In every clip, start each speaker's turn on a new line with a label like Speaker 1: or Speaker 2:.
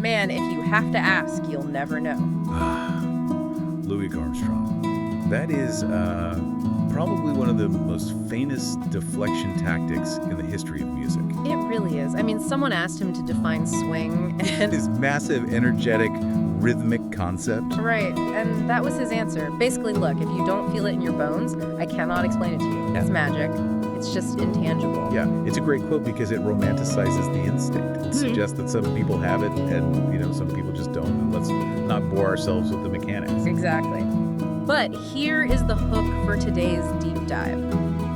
Speaker 1: Man, if you have to ask, you'll never know.
Speaker 2: Louis Armstrong. That is probably one of the most famous deflection tactics in the history of music.
Speaker 1: It really is. I mean, someone asked him to define swing, and
Speaker 2: This massive, energetic, rhythmic concept.
Speaker 1: right, and that was his answer. Basically, look, if you don't feel it in your bones, I cannot explain it to you. It's magic. It's just intangible.
Speaker 2: Yeah, it's a great quote because it romanticizes the instinct. It suggests that some people have it and, some people just don't. And let's not bore ourselves with the mechanics.
Speaker 1: Exactly. But here is the hook for today's deep dive.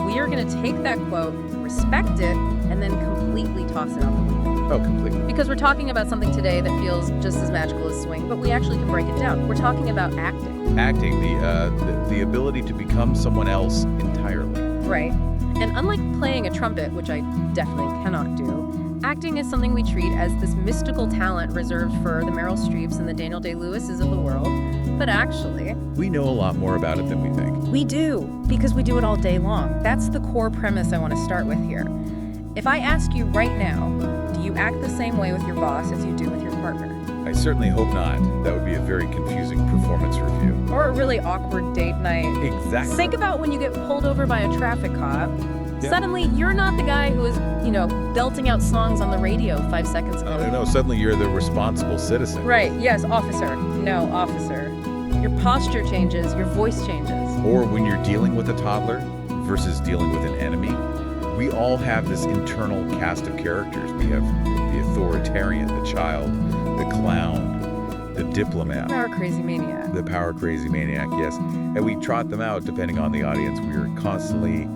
Speaker 1: We are going to take that quote, respect it, and then completely toss it out the window.
Speaker 2: Oh, completely.
Speaker 1: Because we're talking about something today that feels just as magical as swing, but we actually can break it down. We're talking about acting.
Speaker 2: Acting, the ability to become someone else entirely.
Speaker 1: Right. And unlike playing a trumpet, which I definitely cannot do, acting is something we treat as this mystical talent reserved for the Meryl Streeps and the Daniel Day-Lewises of the world. But actually,
Speaker 2: We know a lot more about it than we think.
Speaker 1: we do, because we do it all day long. That's the core premise I want to start with here. If I ask you right now, do you act the same way with your boss as you do with your partner?
Speaker 2: I certainly hope not. That would be a very confusing performance review.
Speaker 1: Or a really awkward date night?
Speaker 2: Exactly.
Speaker 1: Think about when you get pulled over by a traffic cop.
Speaker 2: Yeah.
Speaker 1: Suddenly, you're not the guy who is, belting out songs on the radio 5 seconds ago.
Speaker 2: I don't know. Suddenly you're the responsible citizen.
Speaker 1: Right, yes, officer. No, officer. Your posture changes, your voice changes.
Speaker 2: Or when you're dealing with a toddler versus dealing with an enemy, we all have this internal cast of characters. We have the authoritarian, the child, the clown, the diplomat.
Speaker 1: Power crazy maniac.
Speaker 2: The power crazy maniac, yes. And we trot them out depending on the audience. We are constantly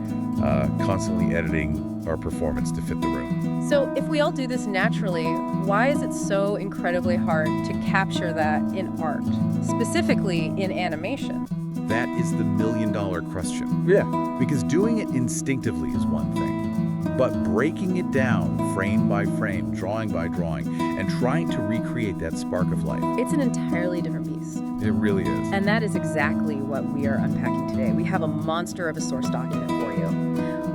Speaker 2: editing our performance to fit the room.
Speaker 1: So if we all do this naturally, why is it so incredibly hard to capture that in art, specifically in animation?
Speaker 2: That is the million-dollar question.
Speaker 1: Yeah.
Speaker 2: Because doing it instinctively is one thing, but breaking it down frame by frame, drawing by drawing, and trying to recreate that spark of life.
Speaker 1: It's an entirely different beast.
Speaker 2: It really is.
Speaker 1: And that is exactly what we are unpacking today. We have a monster of a source document for you.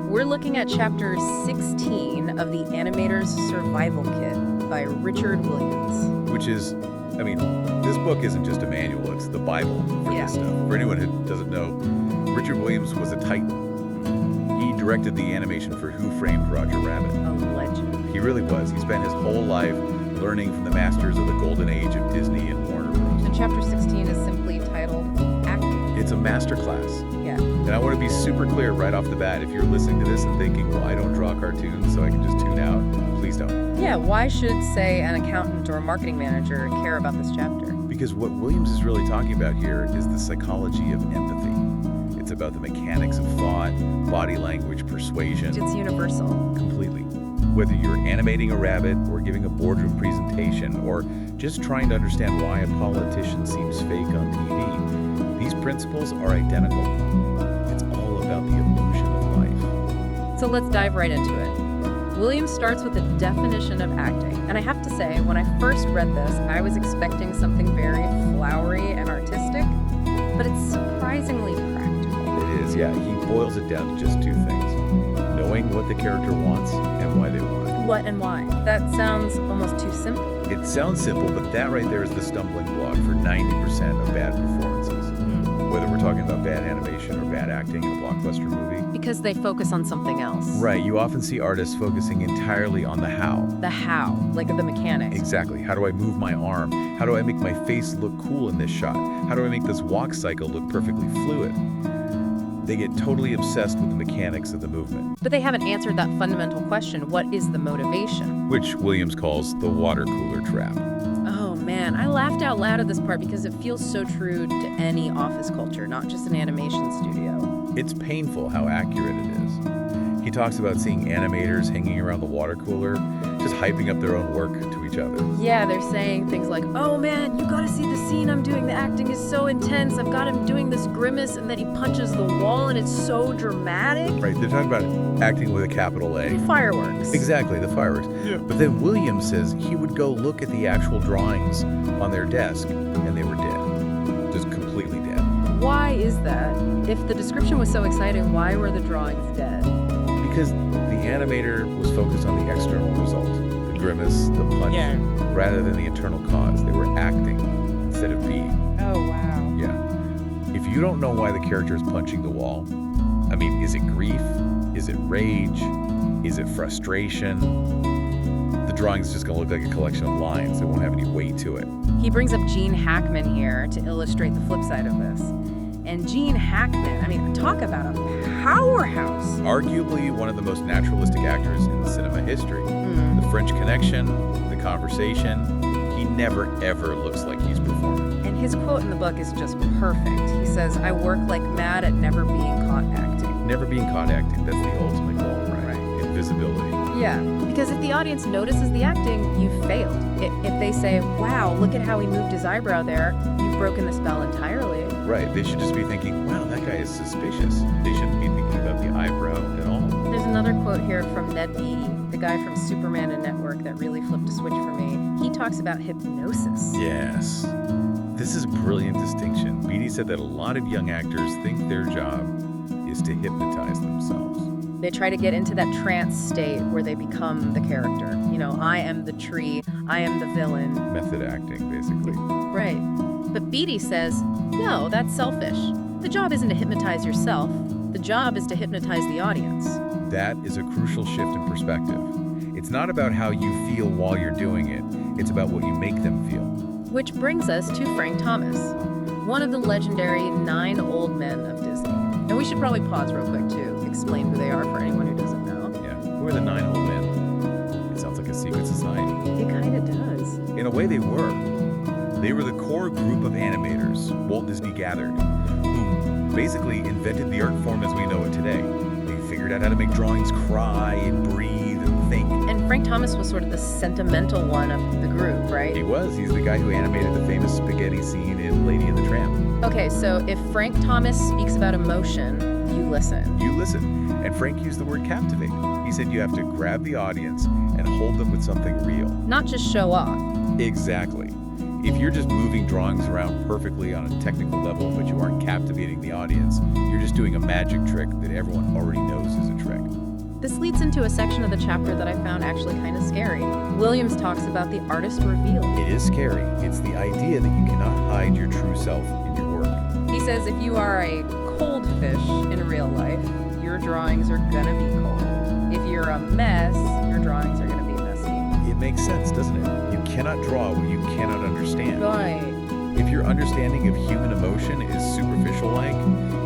Speaker 1: We're looking at chapter 16 of the Animator's Survival Kit by Richard Williams.
Speaker 2: Which is, this book isn't just a manual, it's the Bible for this stuff. For anyone who doesn't know, Richard Williams was a titan. He directed the animation for Who Framed Roger Rabbit.
Speaker 1: A legend.
Speaker 2: He really was. He spent his whole life learning from the masters of the golden age of Disney and Warner Bros.
Speaker 1: And chapter 16 is simply titled Acting.
Speaker 2: It's a masterclass.
Speaker 1: Yeah.
Speaker 2: And I want to be super clear right off the bat. If you're listening to this and thinking, well, I don't draw cartoons, so I can just tune out, please don't.
Speaker 1: Yeah, why should, say, an accountant or a marketing manager care about this chapter?
Speaker 2: Because what Williams is really talking about here is the psychology of empathy. It's about the mechanics of thought, body language, persuasion.
Speaker 1: It's universal.
Speaker 2: Completely. Whether you're animating a rabbit or giving a boardroom presentation or just trying to understand why a politician seems fake on TV, these principles are identical. It's all about the illusion of life.
Speaker 1: So let's dive right into it. Williams starts with a definition of acting. And I have to say, when I first read this, I was expecting something very flowery and artistic, but it's surprisingly practical.
Speaker 2: It is, yeah. He boils it down to just two things. Knowing what the character wants and why they want it.
Speaker 1: What and why? That sounds almost too simple.
Speaker 2: It sounds simple, but that right there is the stumbling block for 90% of bad performances. Whether we're talking about bad animation or bad acting in a blockbuster movie.
Speaker 1: Because they focus on something else.
Speaker 2: Right, you often see artists focusing entirely on the how.
Speaker 1: The how, like the mechanics.
Speaker 2: Exactly. How do I move my arm? How do I make my face look cool in this shot? How do I make this walk cycle look perfectly fluid? They get totally obsessed with the mechanics of the movement.
Speaker 1: But they haven't answered that fundamental question, what is the motivation?
Speaker 2: Which Williams calls the water cooler trap.
Speaker 1: Oh man, I laughed out loud at this part because it feels so true to any office culture, not just an animation studio.
Speaker 2: It's painful how accurate it is. He talks about seeing animators hanging around the water cooler, just hyping up their own work to each other.
Speaker 1: Yeah, they're saying things like, oh man, you gotta see the scene I'm doing. The acting is so intense. I've got him doing this grimace and then he punches the wall and it's so dramatic.
Speaker 2: Right, they're talking about acting with a capital A.
Speaker 1: Fireworks.
Speaker 2: Exactly, the fireworks. Yeah. But then Williams says he would go look at the actual drawings on their desk and they were dead. Just completely dead.
Speaker 1: Why is that? If the description was so exciting, why were the drawings dead?
Speaker 2: Because the animator was focused on the external result, the grimace, the punch,
Speaker 3: Yeah.
Speaker 2: rather than the internal cause. They were acting instead of being.
Speaker 1: Oh, wow.
Speaker 2: Yeah. If you don't know why the character is punching the wall, I mean, is it grief? Is it rage? Is it frustration? The drawing's just going to look like a collection of lines. It won't have any weight to it.
Speaker 1: He brings up Gene Hackman here to illustrate the flip side of this. And Gene Hackman, I mean, talk about a powerhouse.
Speaker 2: Arguably one of the most naturalistic actors in cinema history. The French Connection, the conversation, he never ever looks like he's performing.
Speaker 1: And his quote in the book is just perfect. He says, "I work like mad at never being caught acting."
Speaker 2: Never being caught acting, that's the ultimate goal, right? Invisibility.
Speaker 1: Yeah, because if the audience notices the acting, you've failed. If they say, "Wow, look at how he moved his eyebrow there," you've broken the spell entirely.
Speaker 2: Right, they should just be thinking, wow, that guy is suspicious. They shouldn't be thinking about the eyebrow at all.
Speaker 1: There's another quote here from Ned Beatty, the guy from Superman and Network that really flipped a switch for me. He talks about hypnosis.
Speaker 2: Yes. This is a brilliant distinction. Beatty said that a lot of young actors think their job is to hypnotize themselves.
Speaker 1: They try to get into that trance state where they become the character. You know, I am the tree, I am the villain.
Speaker 2: Method acting, basically.
Speaker 1: Right. But Beatty says, no, that's selfish. The job isn't to hypnotize yourself. The job is to hypnotize the audience.
Speaker 2: That is a crucial shift in perspective. It's not about how you feel while you're doing it. It's about what you make them feel.
Speaker 1: Which brings us to Frank Thomas, one of the legendary 9 old men of Disney. And we should probably pause real quick to explain who they are for anyone who doesn't know.
Speaker 2: Yeah. Who are the 9 old men? It sounds like a secret society.
Speaker 1: It kind of does.
Speaker 2: In a way, they were. They were the core group of animators Walt Disney gathered, who basically invented the art form as we know it today. They figured out how to make drawings cry and breathe and think.
Speaker 1: And Frank Thomas was sort of the sentimental one of the group, right?
Speaker 2: He was. He's the guy who animated the famous spaghetti scene in Lady and the Tramp.
Speaker 1: Okay, so if Frank Thomas speaks about emotion, you listen.
Speaker 2: You listen. And Frank used the word captivate. He said you have to grab the audience and hold them with something real.
Speaker 1: Not just show off.
Speaker 2: Exactly. If you're just moving drawings around perfectly on a technical level, but you aren't captivating the audience, you're just doing a magic trick that everyone already knows is a trick.
Speaker 1: This leads into a section of the chapter that I found actually kind of scary. Williams talks about the artist reveal.
Speaker 2: It is scary. It's the idea that you cannot hide your true self in your work.
Speaker 1: He says if you are a cold fish in real life, your drawings are gonna be cold. If you're a mess, your drawings are gonna be messy.
Speaker 2: It makes sense, doesn't it? You cannot draw what you cannot understand.
Speaker 1: Right.
Speaker 2: If your understanding of human emotion is superficial-like,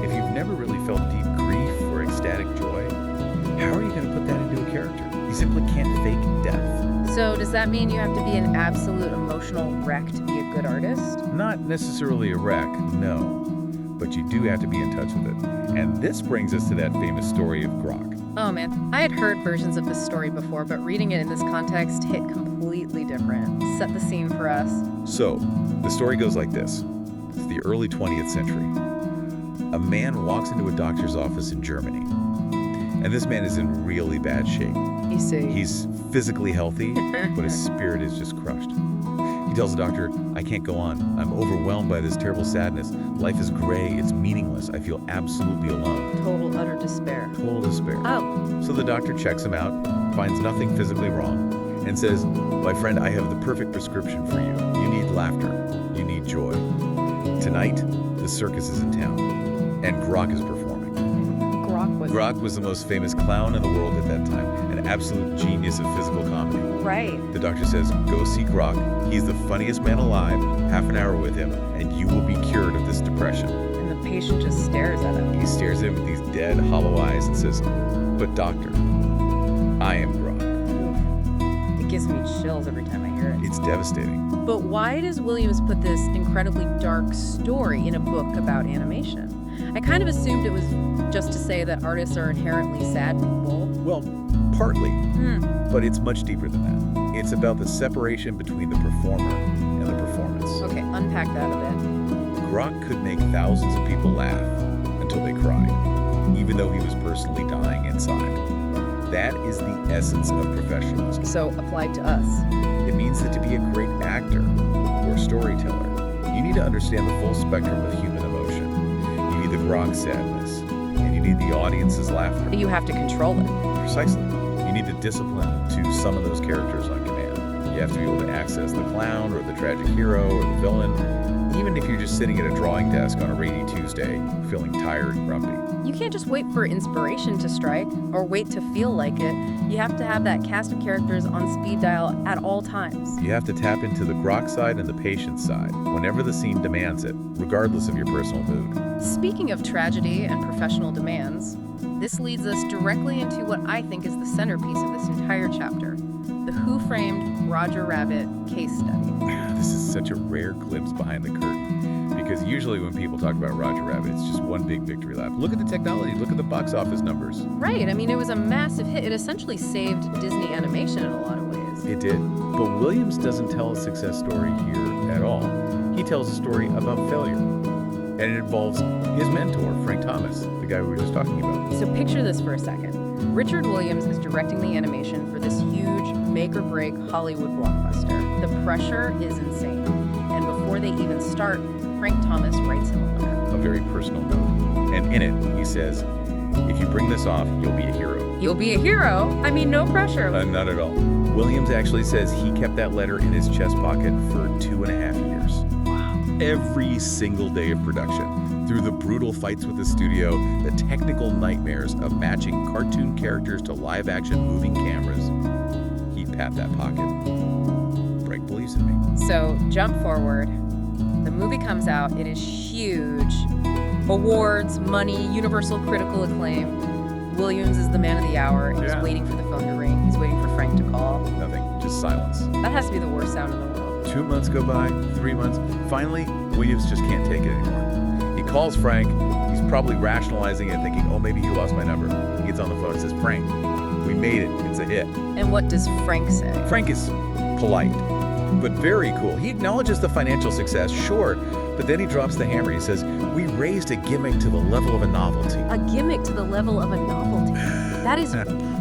Speaker 2: if you've never really felt deep grief or ecstatic joy, how are you going to put that into a character? You simply can't fake depth.
Speaker 1: So does that mean you have to be an absolute emotional wreck to be a good artist?
Speaker 2: Not necessarily a wreck, no. But you do have to be in touch with it. And this brings us to that famous story of Grok.
Speaker 1: Oh man, I had heard versions of this story before, but reading it in this context hit completely different. Set the scene for us.
Speaker 2: So, the story goes like this. It's the early 20th century. A man walks into a doctor's office in Germany. And this man is in really bad shape.
Speaker 1: You see.
Speaker 2: He's physically healthy, but his spirit is just crushed. He tells the doctor, I can't go on. I'm overwhelmed by this terrible sadness. Life is gray. It's meaningless. I feel absolutely alone.
Speaker 1: Total, utter despair.
Speaker 2: Total despair.
Speaker 1: Oh,
Speaker 2: So the doctor checks him out, finds nothing physically wrong, and says, my friend, I have the perfect prescription for you. You need laughter. You need joy. Tonight, the circus is in town, and Grok is performing. Grok was the most famous clown in the world at that time, an absolute genius of physical comedy.
Speaker 1: Right.
Speaker 2: The doctor says, go see Grok. He's the funniest man alive. Half an hour with him, and you will be cured of this depression.
Speaker 1: And the patient just stares at him.
Speaker 2: He stares at him with these dead, hollow eyes and says, but doctor, I am Grok.
Speaker 1: Oof. It gives me chills every time I hear it.
Speaker 2: It's devastating.
Speaker 1: But why does Williams put this incredibly dark story in a book about animation? I kind of assumed it was just to say that artists are inherently sad people.
Speaker 2: Well, partly, but it's much deeper than that. It's about the separation between the performer and the performance.
Speaker 1: Okay, unpack that a bit.
Speaker 2: Grok could make thousands of people laugh until they cried, even though he was personally dying inside. That is the essence of professionalism.
Speaker 1: So applied to us.
Speaker 2: It means that to be a great actor or storyteller, you need to understand the full spectrum of human emotion. You need the Grok sadness, and you need the audience's laughter.
Speaker 1: You have to control it.
Speaker 2: Precisely. You need the discipline to summon those characters on command. You have to be able to access the clown or the tragic hero or the villain, even if you're just sitting at a drawing desk on a rainy Tuesday, feeling tired and grumpy.
Speaker 1: You can't just wait for inspiration to strike or wait to feel like it. You have to have that cast of characters on speed dial at all times.
Speaker 2: You have to tap into the grok side and the patience side whenever the scene demands it, regardless of your personal mood.
Speaker 1: Speaking of tragedy and professional demands, this leads us directly into what I think is the centerpiece of this entire chapter, the Who Framed Roger Rabbit case study.
Speaker 2: This is such a rare glimpse behind the curtain, because usually when people talk about Roger Rabbit, it's just one big victory lap. Look at the technology, look at the box office numbers.
Speaker 1: Right, I mean, it was a massive hit. It essentially saved Disney animation in a lot of ways.
Speaker 2: It did, but Williams doesn't tell a success story here at all. He tells a story about failure, and it involves his mentor, Frank Thomas, the guy we were just talking about.
Speaker 1: So picture this for a second. Richard Williams is directing the animation for this huge make-or-break Hollywood blockbuster. The pressure is insane. And before they even start, Frank Thomas writes him a letter.
Speaker 2: A very personal note. And in it, he says, if you bring this off, you'll be a hero.
Speaker 1: You'll be a hero? I mean, no pressure.
Speaker 2: Not at all. Williams actually says he kept that letter in his chest pocket for 2.5 years. Wow. Every single day of production. Through the brutal fights with the studio, the technical nightmares of matching cartoon characters to live-action moving cameras, he'd pat that pocket. Frank believes in me.
Speaker 1: So, jump forward. The movie comes out. It is huge. Awards, money, universal critical acclaim. Williams is the man of the hour. He's waiting for the phone to ring. He's waiting for Frank to call.
Speaker 2: Nothing, just silence.
Speaker 1: That has to be the worst sound in the world.
Speaker 2: 2 months go by, 3 months. Finally, Williams just can't take it anymore. He calls Frank. He's probably rationalizing it, thinking, oh, maybe he lost my number. He gets on the phone and says, Frank, we made it. It's a hit.
Speaker 1: And what does Frank say?
Speaker 2: Frank is polite, but very cool. He acknowledges the financial success, sure, but then he drops the hammer. He says, we raised a gimmick to the level of a novelty.
Speaker 1: A gimmick to the level of a novelty. That is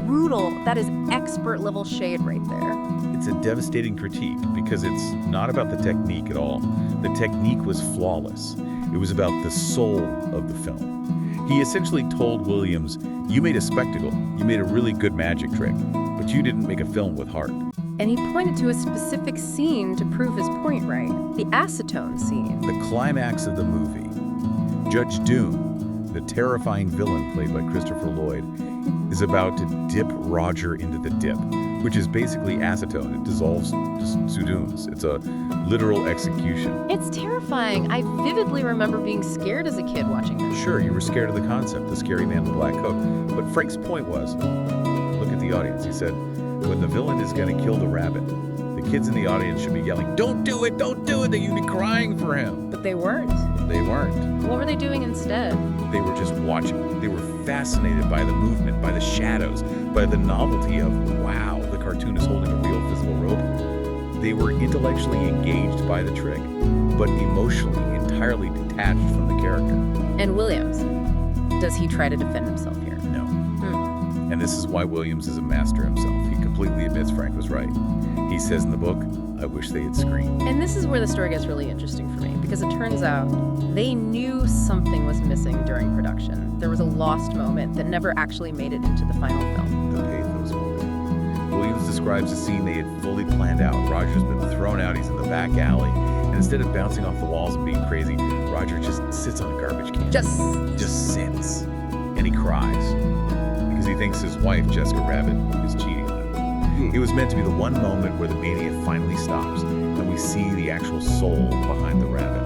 Speaker 1: brutal. That is expert level shade right there.
Speaker 2: It's a devastating critique because it's not about the technique at all. The technique was flawless. It was about the soul of the film. He essentially told Williams, you made a spectacle, you made a really good magic trick, but you didn't make a film with heart.
Speaker 1: And he pointed to a specific scene to prove his point right, the acetone scene.
Speaker 2: The climax of the movie. Judge Doom, the terrifying villain played by Christopher Lloyd, is about to dip Roger into the dip, which is basically acetone. It dissolves sudoons. It's a literal execution.
Speaker 1: It's terrifying. I vividly remember being scared as a kid watching this.
Speaker 2: Sure, you were scared of the concept, the scary man in the black coat. But Frank's point was, look at the audience. He said, when the villain is going to kill the rabbit, the kids in the audience should be yelling, don't do it, don't do it. They should be crying for him.
Speaker 1: But they weren't.
Speaker 2: They weren't.
Speaker 1: What were they doing instead?
Speaker 2: They were just watching. They were fascinated by the movement, by the shadows, by the novelty of, wow, the cartoon is holding a real physical rope. They were intellectually engaged by the trick, but emotionally entirely detached from the character.
Speaker 1: And Williams, does he try to defend himself here?
Speaker 2: No. And this is why Williams is a master himself. He completely admits Frank was right. He says in the book, I wish they had screamed.
Speaker 1: And this is where the story gets really interesting for me, because it turns out they knew something was missing during production. There was a lost moment that never actually made it into the final film.
Speaker 2: The pathos moment. Williams describes a scene they had fully planned out. Roger's been thrown out, he's in the back alley, and instead of bouncing off the walls and being crazy, Roger just sits on a garbage can. Just sits. And he cries. Because he thinks his wife, Jessica Rabbit, is cheating on him. It was meant to be the one moment where the mania finally stops and we see the actual soul behind the rabbit.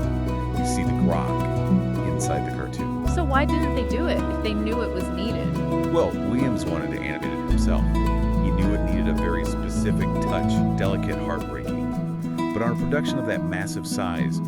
Speaker 2: You see the grok inside the cartoon.
Speaker 1: So why didn't they do it if they knew it was needed?
Speaker 2: Well, Williams wanted to animate it himself. He knew it needed a very specific touch, delicate, heartbreaking. But on a production of that massive size,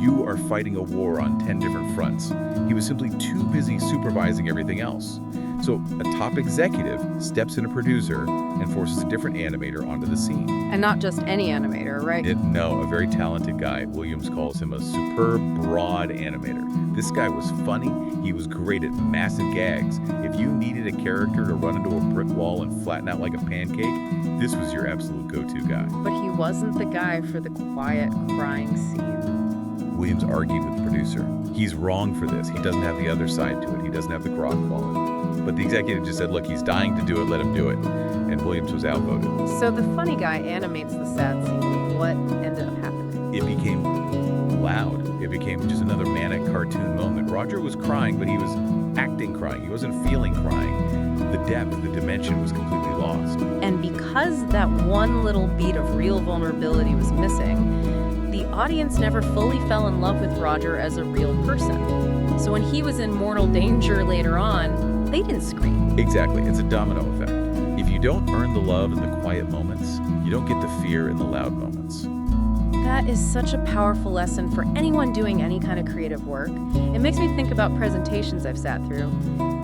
Speaker 2: you are fighting a war on 10 different fronts. He was simply too busy supervising everything else. So a top executive steps in a producer and forces a different animator onto the scene.
Speaker 1: And not just any animator, right?
Speaker 2: No, a very talented guy. Williams calls him a superb, broad animator. This guy was funny. He was great at massive gags. If you needed a character to run into a brick wall and flatten out like a pancake, this was your absolute go-to guy.
Speaker 1: But he wasn't the guy for the quiet, crying scene.
Speaker 2: Williams argued with the producer. He's wrong for this. He doesn't have the other side to it. He doesn't have the grok quality. But the executive just said, look, he's dying to do it, let him do it. and Williams was outvoted.
Speaker 1: So the funny guy animates the sad scene. What ended up happening?
Speaker 2: It became loud. It became just another manic cartoon moment. Roger was crying, but he was acting crying. He wasn't feeling crying. The depth, the dimension was completely lost.
Speaker 1: And because that one little beat of real vulnerability was missing, the audience never fully fell in love with Roger as a real person. So when he was in mortal danger later on, they didn't scream.
Speaker 2: Exactly. It's a domino effect. If you don't earn the love in the quiet moments, you don't get the fear in the loud moments.
Speaker 1: That is such a powerful lesson for anyone doing any kind of creative work. It makes me think about presentations I've sat through.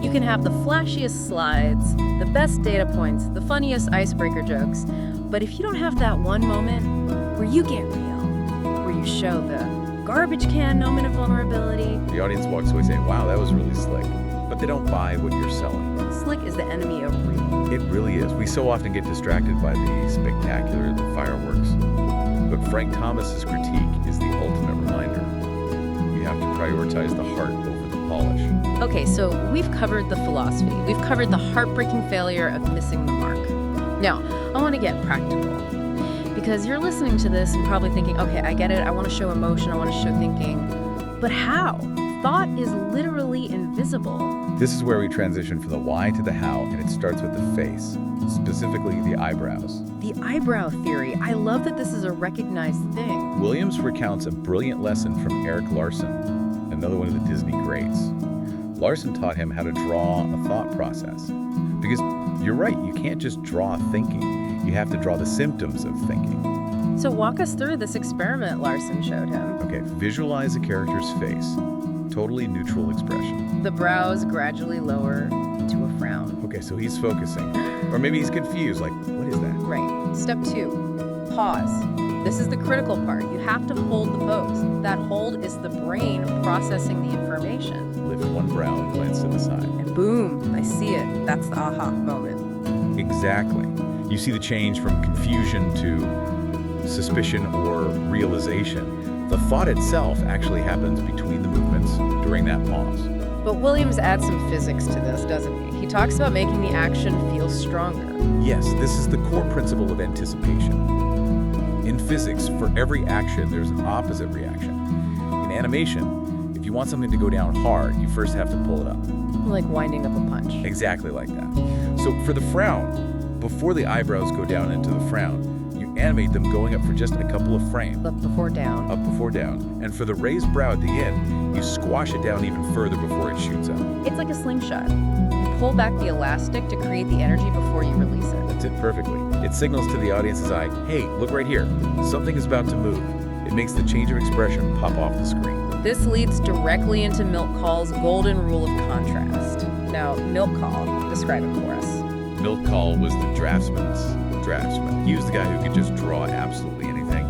Speaker 1: You can have the flashiest slides, the best data points, the funniest icebreaker jokes, but if you don't have that one moment where you get real, where you show the garbage can moment of vulnerability,
Speaker 2: The audience walks away saying, wow, that was really slick. But they don't buy what you're selling.
Speaker 1: slick is the enemy of real.
Speaker 2: It really is. We so often get distracted by the spectacular, the fireworks. But Frank Thomas's critique is the ultimate reminder. You have to prioritize the heart over the polish.
Speaker 1: Okay, so we've covered the philosophy. We've covered the heartbreaking failure of missing the mark. Now, I want to get practical. Because you're listening to this and probably thinking, okay, I get it. I want to show emotion. I want to show thinking. But how? Thought is literally invisible.
Speaker 2: This is where we transition from the why to the how, and it starts with the face, specifically the eyebrows.
Speaker 1: The eyebrow theory. I love that this is a recognized thing.
Speaker 2: Williams recounts a brilliant lesson from Eric Larson, another one of the Disney greats. Larson taught him how to draw a thought process. Because you're right, you can't just draw thinking. You have to draw the symptoms of thinking.
Speaker 1: So walk us through this experiment Larson showed him.
Speaker 2: Okay, visualize a character's face. Totally neutral expression.
Speaker 1: The brows gradually lower to a frown.
Speaker 2: Okay, so he's focusing. Or maybe he's confused, like, what is that?
Speaker 1: Right. Step 2, pause. This is the critical part. You have to hold the pose. That hold is the brain processing the information.
Speaker 2: Lift one brow and glance to the side.
Speaker 1: And boom, I see it. That's the aha moment.
Speaker 2: Exactly. You see the change from confusion to suspicion or realization. The thought itself actually happens between the movements during that pause.
Speaker 1: But Williams adds some physics to this, doesn't he? He talks about making the action feel stronger.
Speaker 2: Yes, this is the core principle of anticipation. In physics, for every action, there's an opposite reaction. In animation, if you want something to go down hard, you first have to pull it up.
Speaker 1: Like winding up a punch.
Speaker 2: Exactly like that. So for the frown, before the eyebrows go down into the frown, you animate them going up for just a couple of frames.
Speaker 1: Up before down.
Speaker 2: Up before down. And for the raised brow at the end, you squash it down even further before it shoots up.
Speaker 1: It's like a slingshot. You pull back the elastic to create the energy before you release it.
Speaker 2: That's it perfectly. It signals to the audience's eye, hey, look right here. Something is about to move. It makes the change of expression pop off the screen.
Speaker 1: This leads directly into Milk Call's golden rule of contrast. Now, Milk Call, describe it for us.
Speaker 2: Milk Call was the draftsman's draftsman. He was the guy who could just draw absolutely anything.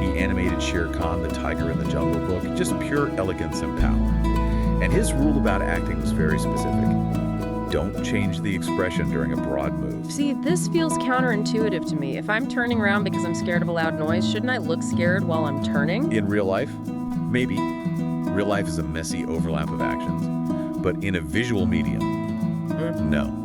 Speaker 2: He animated Shere Khan, the tiger in the Jungle Book, just pure elegance and power. And his rule about acting was very specific. Don't change the expression during a broad move.
Speaker 1: See, this feels counterintuitive to me. If I'm turning around because I'm scared of a loud noise, shouldn't I look scared while I'm turning?
Speaker 2: In real life, maybe. Real life is a messy overlap of actions. But in a visual medium, no.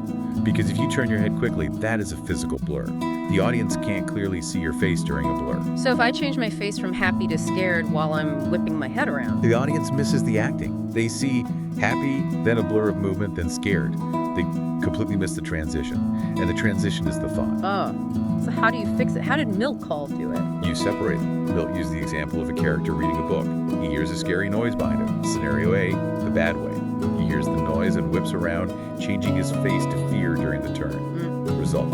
Speaker 2: Because if you turn your head quickly, that is a physical blur. The audience can't clearly see your face during a blur.
Speaker 1: So if I change my face from happy to scared while I'm whipping my head around,
Speaker 2: The audience misses the acting. They see happy, then a blur of movement, then scared. They completely miss the transition. And the transition is the thought.
Speaker 1: oh, so how do you fix it? How did Milk Call do it?
Speaker 2: You separate them. Milt used the example of a character reading a book. He hears a scary noise behind him. Scenario A, the bad way. He hears the noise and whips around, changing his face to fear during the turn. Result,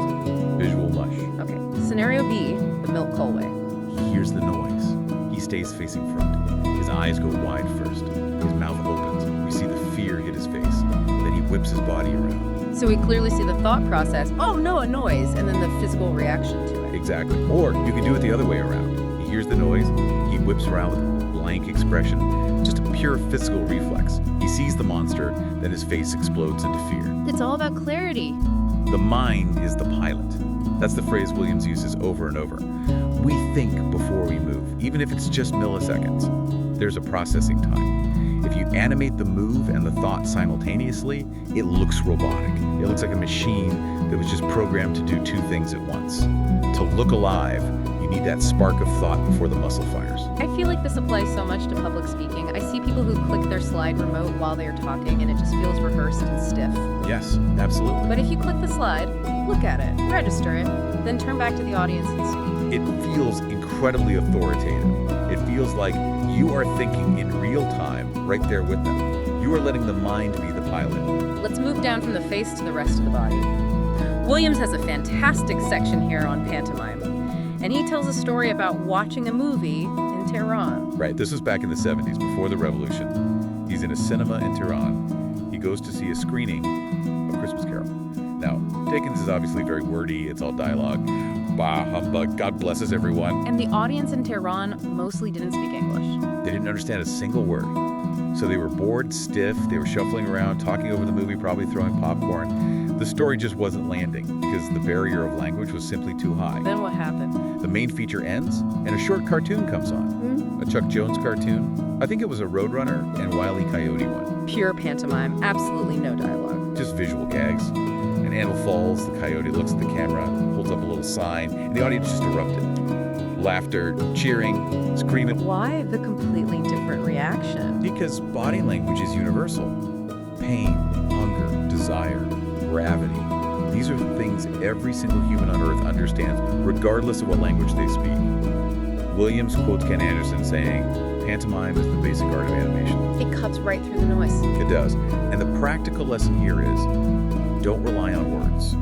Speaker 2: visual mush.
Speaker 1: Okay, scenario B, the Milk Call way.
Speaker 2: He hears the noise. He stays facing front. His eyes go wide first. His mouth opens. We see the fear hit his face. Then he whips his body around.
Speaker 1: So we clearly see the thought process, oh no, a noise, and then the physical reaction to it.
Speaker 2: Exactly. Or you can do it the other way around. He hears the noise. He whips around with blank expression. Just a pure physical reflex. He sees the monster. Then his face explodes into fear.
Speaker 1: It's all about clarity.
Speaker 2: The mind is the pilot. That's the phrase Williams uses over and over. We think before we move, even if it's just milliseconds. There's a processing time. If you animate the move and the thought simultaneously, it looks robotic. It looks like a machine that was just programmed to do two things at once. To look alive, you need that spark of thought before the muscle fires.
Speaker 1: I feel like this applies so much to public speaking. I see people who click their slide remote while they're talking, and it just feels rehearsed and stiff.
Speaker 2: Yes, absolutely.
Speaker 1: But if you click the slide, look at it, register it, then turn back to the audience and speak.
Speaker 2: It feels incredibly authoritative. It feels like you are thinking in real time right there with them. You are letting the mind be the pilot.
Speaker 1: Let's move down from the face to the rest of the body. Williams has a fantastic section here on pantomime, and he tells a story about watching a movie in Tehran.
Speaker 2: Right, this was back in the 70s, before the revolution. He's in a cinema in Tehran. He goes to see a screening of Christmas Carol. Now, Dickens is obviously very wordy, it's all dialogue. Bah, humbug, God blesses everyone.
Speaker 1: And the audience in Tehran mostly didn't speak English.
Speaker 2: They didn't understand a single word. So they were bored, stiff, they were shuffling around, talking over the movie, probably throwing popcorn. The story just wasn't landing because the barrier of language was simply too high.
Speaker 1: Then what happened?
Speaker 2: The main feature ends and a short cartoon comes on. A Chuck Jones cartoon. I think it was a Roadrunner and Wile E. Coyote one.
Speaker 1: Pure pantomime, absolutely no dialogue.
Speaker 2: Just visual gags. An animal falls, the coyote looks at the camera, holds up a little sign, and the audience just erupted. Laughter, cheering, screaming.
Speaker 1: Why the completely different reaction?
Speaker 2: Because body language is universal. Pain, hunger, desire, gravity. These are things every single human on Earth understands, regardless of what language they speak. Williams quotes Ken Anderson saying, "Pantomime is the basic art of animation."
Speaker 1: It cuts right through the noise.
Speaker 2: It does. And the practical lesson here is, don't rely on words.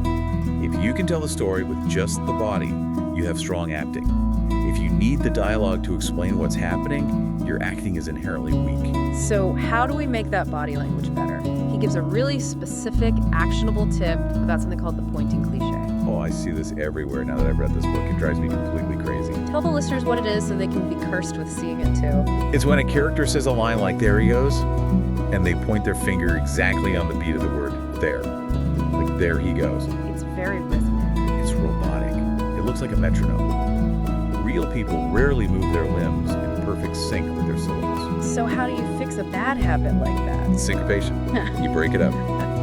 Speaker 2: If you can tell a story with just the body, you have strong acting. If you need the dialogue to explain what's happening, your acting is inherently weak.
Speaker 1: So how do we make that body language better? He gives a really specific, actionable tip about something called the pointing cliche.
Speaker 2: Oh, I see this everywhere now that I've read this book. It drives me completely crazy.
Speaker 1: Tell the listeners what it is so they can be cursed with seeing it too.
Speaker 2: It's when a character says a line like, "There he goes," and they point their finger exactly on the beat of the word, there. Like, there he goes.
Speaker 1: It's very rhythmic.
Speaker 2: It's robotic. It looks like a metronome. Real people rarely move their limbs in perfect sync with their syllables.
Speaker 1: So how do you fix a bad habit like that?
Speaker 2: Syncopation. You break it up.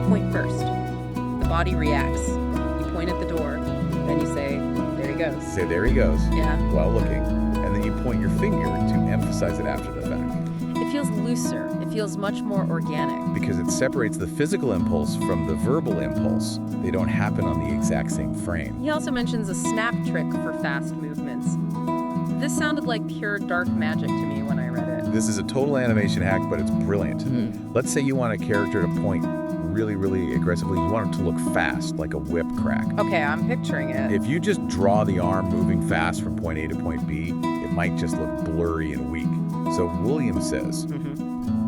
Speaker 1: Point first. The body reacts. You point at the door, then you say, there he goes.
Speaker 2: Say, "There he goes,"
Speaker 1: Yeah.
Speaker 2: while looking, and then you point your finger to emphasize it after the fact.
Speaker 1: It feels looser. It feels much more organic.
Speaker 2: Because it separates the physical impulse from the verbal impulse. They don't happen on the exact same frame.
Speaker 1: He also mentions a snap trick for fast movements. This sounded like pure dark magic to me when I read it.
Speaker 2: This is a total animation hack, but it's brilliant. Let's say you want a character to point really, really aggressively. You want it to look fast, like a whip crack.
Speaker 1: Okay, I'm picturing it.
Speaker 2: If you just draw the arm moving fast from point A to point B, it might just look blurry and weak. So Williams says,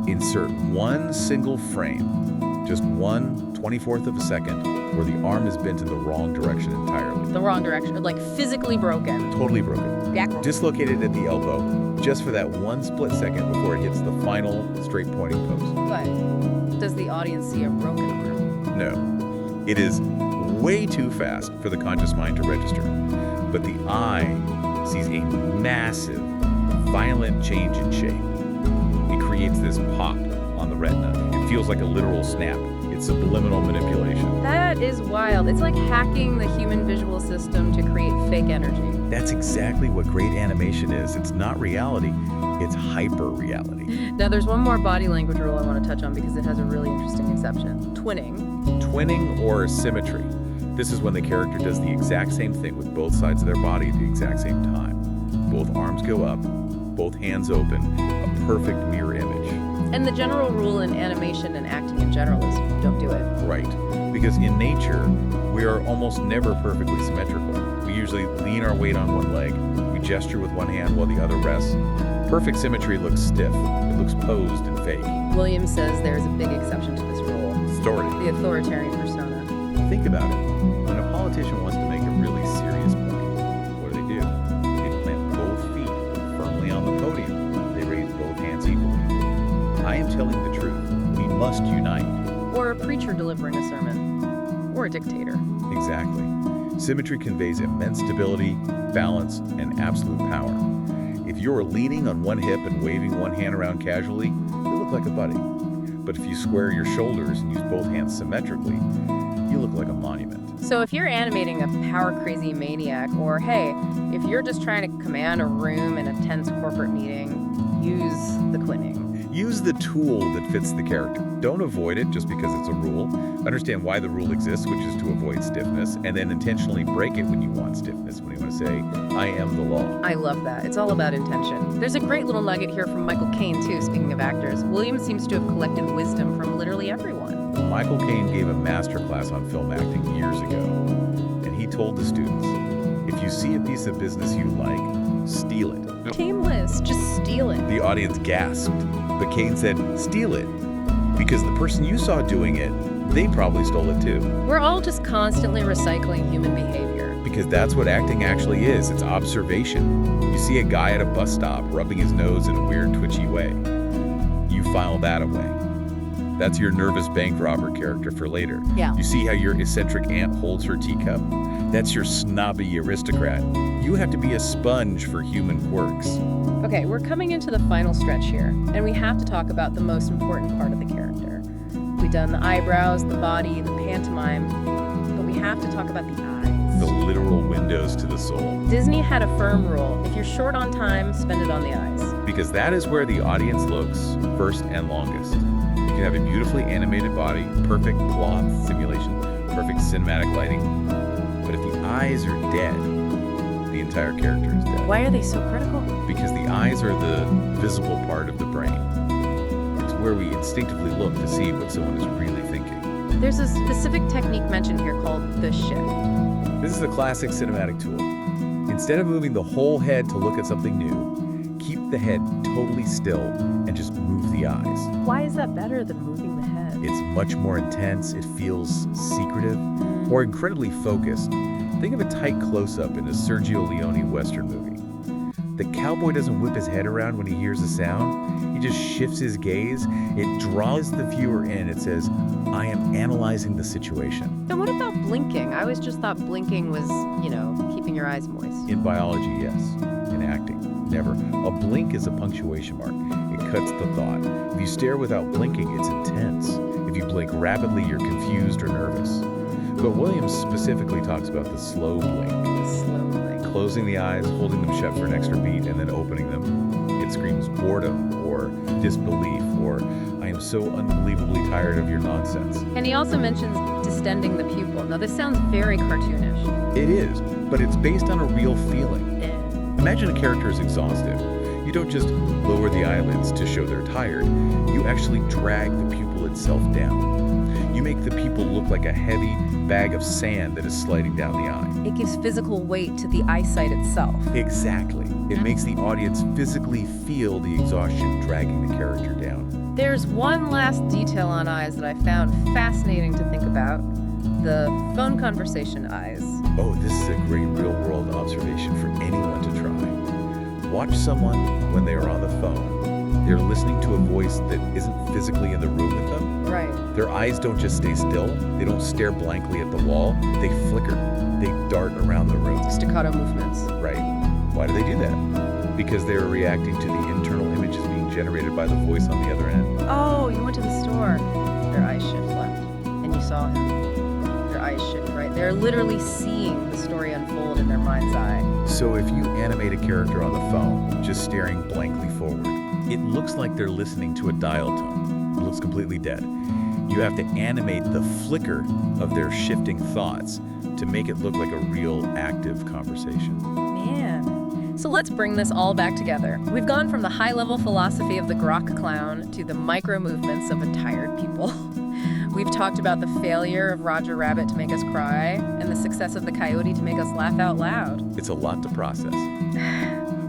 Speaker 2: insert one single frame, just 1/24th of a second, where the arm is bent in the wrong direction entirely.
Speaker 1: The wrong direction, like physically broken.
Speaker 2: Totally broken.
Speaker 1: Back.
Speaker 2: Dislocated at the elbow, just for that one split second before it hits the final straight pointing pose.
Speaker 1: But does the audience see a broken arm?
Speaker 2: No. It is way too fast for the conscious mind to register. But the eye sees a massive, violent change in shape. It creates this pop on the retina. It feels like a literal snap. It's subliminal manipulation.
Speaker 1: That is wild. It's like hacking the human visual system to create fake energy.
Speaker 2: That's exactly what great animation is. It's not reality, it's hyper-reality.
Speaker 1: Now, there's one more body language rule I want to touch on because it has a really interesting exception. Twinning.
Speaker 2: Twinning or symmetry. This is when the character does the exact same thing with both sides of their body at the exact same time. Both arms go up, both hands open, a perfect mirror image.
Speaker 1: And the general rule in animation and acting in general is don't do it.
Speaker 2: Right. Because in nature, we are almost never perfectly symmetrical. We usually lean our weight on one leg, we gesture with one hand while the other rests. Perfect symmetry looks stiff, it looks posed and fake.
Speaker 1: Williams says there's a big exception to this rule.
Speaker 2: Story.
Speaker 1: The authoritarian persona.
Speaker 2: Think about it. When a politician wants to make a really serious point, what do? They plant both feet firmly on the podium. They raise both hands equally. I am telling the truth. We must unite.
Speaker 1: Or a preacher delivering a sermon. Or a dictator.
Speaker 2: Exactly. Symmetry conveys immense stability, balance, and absolute power. If If you're leaning on one hip and waving one hand around casually, you look like a buddy. But if you square your shoulders and use both hands symmetrically, you look like a monument.
Speaker 1: So if you're animating a power-crazy maniac, or hey, if you're just trying to command a room in a tense corporate meeting, use the quinning.
Speaker 2: Use the tool that fits the character. Don't avoid it just because it's a rule. Understand why the rule exists, which is to avoid stiffness, and then intentionally break it when you want stiffness, when you want to say, I am the law.
Speaker 1: I love that. It's all about intention. There's a great little nugget here from Michael Caine, too, speaking of actors. Williams seems to have collected wisdom from literally everyone.
Speaker 2: Michael Caine gave a masterclass on film acting years ago, and he told the students, if you see a piece of business you like, steal it.
Speaker 1: Tameless, just steal it.
Speaker 2: The audience gasped, but Caine said, steal it, because the person you saw doing it, they probably stole it too.
Speaker 1: We're all just constantly recycling human behavior.
Speaker 2: Because that's what acting actually is. It's observation. You see a guy at a bus stop rubbing his nose in a weird, twitchy way. You file that away. That's your nervous bank robber character for later.
Speaker 1: Yeah.
Speaker 2: You see how your eccentric aunt holds her teacup? That's your snobby aristocrat. You have to be a sponge for human quirks.
Speaker 1: Okay, we're coming into the final stretch here, and we have to talk about the most important part of the character. We've done the eyebrows, the body, the pantomime, but we have to talk about the eyes.
Speaker 2: The literal windows to the soul.
Speaker 1: Disney had a firm rule. If you're short on time, spend it on the eyes.
Speaker 2: Because that is where the audience looks first and longest. You can have a beautifully animated body, perfect cloth simulation, perfect cinematic lighting, but if the eyes are dead, the entire character is dead.
Speaker 1: Why are they so critical?
Speaker 2: Because the eyes are the visible part of the brain. It's where we instinctively look to see what someone is really thinking.
Speaker 1: There's a specific technique mentioned here called the shift.
Speaker 2: This is a classic cinematic tool. Instead of moving the whole head to look at something new, keep the head totally still and just move the eyes.
Speaker 1: Why is that better than moving the head?
Speaker 2: It's much more intense, it feels secretive, or incredibly focused. Think of a tight close-up in a Sergio Leone Western movie. The cowboy doesn't whip his head around when he hears a sound. He just shifts his gaze. It draws the viewer in. It says, I am analyzing the situation.
Speaker 1: And what about blinking? I always just thought blinking was, keeping your eyes moist.
Speaker 2: In biology, yes. In acting, never. A blink is a punctuation mark. It cuts the thought. If you stare without blinking, it's intense. If you blink rapidly, you're confused or nervous. But Williams specifically talks about the slow blink.
Speaker 1: The slow blink.
Speaker 2: Closing the eyes, holding them shut for an extra beat, and then opening them. It screams boredom or disbelief or I am so unbelievably tired of your nonsense.
Speaker 1: And he also mentions distending the pupil. Now this sounds very cartoonish.
Speaker 2: It is, but it's based on a real feeling.
Speaker 1: Eh.
Speaker 2: Imagine a character is exhausted. You don't just lower the eyelids to show they're tired. You actually drag the pupil itself down. You make the pupil look like a heavy bag of sand that is sliding down the eye.
Speaker 1: It gives physical weight to the eyesight itself.
Speaker 2: Exactly. It makes the audience physically feel the exhaustion dragging the character down.
Speaker 1: There's one last detail on eyes that I found fascinating to think about. The phone conversation eyes.
Speaker 2: Oh, this is a great real-world observation for anyone to try. Watch someone when they are on the phone. They're listening to a voice that isn't physically in the room with them.
Speaker 1: Right.
Speaker 2: Their eyes don't just stay still. They don't stare blankly at the wall. They flicker. They dart around the room.
Speaker 1: Staccato movements.
Speaker 2: Right. Why do they do that? Because they are reacting to the internal images being generated by the voice on the other end.
Speaker 1: Oh, you went to the store. Their eyes shift left. And you saw him. Their eyes shift right. They're literally seeing the story unfold in their mind's eye.
Speaker 2: So if you animate a character on the phone, just staring blankly forward, it looks like they're listening to a dial tone. It looks completely dead. You have to animate the flicker of their shifting thoughts to make it look like a real active conversation.
Speaker 1: Man. So let's bring this all back together. We've gone from the high-level philosophy of the grok clown to the micro movements of a tired people. We've talked about the failure of Roger Rabbit to make us cry and the success of the coyote to make us laugh out loud.
Speaker 2: It's a lot to process.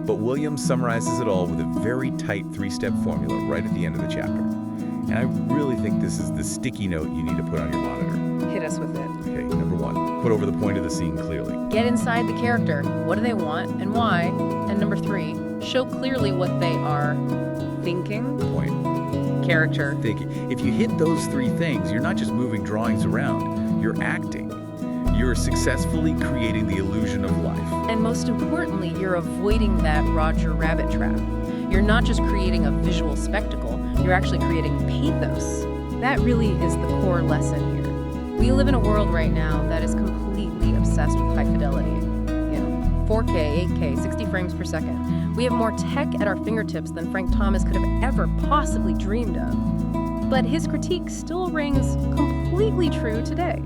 Speaker 2: But Williams summarizes it all with a very tight 3-step formula right at the end of the chapter. And I really think this is the sticky note you need to put on your monitor.
Speaker 1: Hit us with it.
Speaker 2: Okay, number 1, put over the point of the scene clearly.
Speaker 1: Get inside the character. What do they want and why? And number 3, show clearly what they are thinking.
Speaker 2: Point.
Speaker 1: Character.
Speaker 2: Thinking. If you hit those 3 things, you're not just moving drawings around, you're acting. You're successfully creating the illusion of life.
Speaker 1: And most importantly, you're avoiding that Roger Rabbit trap. You're not just creating a visual spectacle, you're actually creating pathos. That really is the core lesson here. We live in a world right now that is completely obsessed with high fidelity. 4K, 8K, 60 frames per second. We have more tech at our fingertips than Frank Thomas could have ever possibly dreamed of. But his critique still rings completely true today.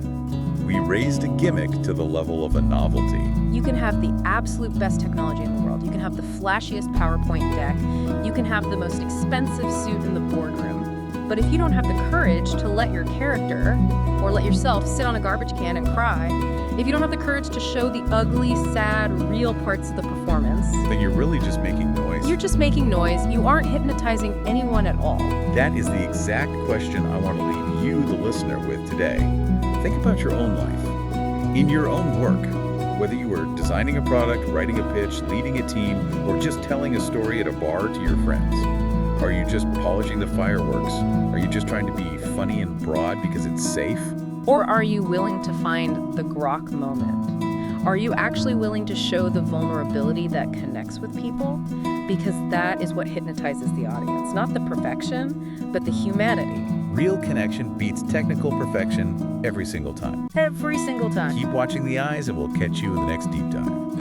Speaker 2: We raised a gimmick to the level of a novelty.
Speaker 1: You can have the absolute best technology in the world. You can have the flashiest PowerPoint deck. You can have the most expensive suit in the boardroom. But if you don't have the courage to let your character or let yourself sit on a garbage can and cry, if you don't have the courage to show the ugly, sad, real parts of the performance,
Speaker 2: then you're really just making noise.
Speaker 1: You're just making noise. You aren't hypnotizing anyone at all.
Speaker 2: That is the exact question I want to leave you, the listener, with today. Think about your own life. In your own work, whether you are designing a product, writing a pitch, leading a team, or just telling a story at a bar to your friends. Are you just polishing the fireworks? Are you just trying to be funny and broad because it's safe?
Speaker 1: Or are you willing to find the grok moment? Are you actually willing to show the vulnerability that connects with people? Because that is what hypnotizes the audience. Not the perfection, but the humanity.
Speaker 2: Real connection beats technical perfection every single time.
Speaker 1: Every single time.
Speaker 2: Keep watching the eyes and we'll catch you in the next deep dive.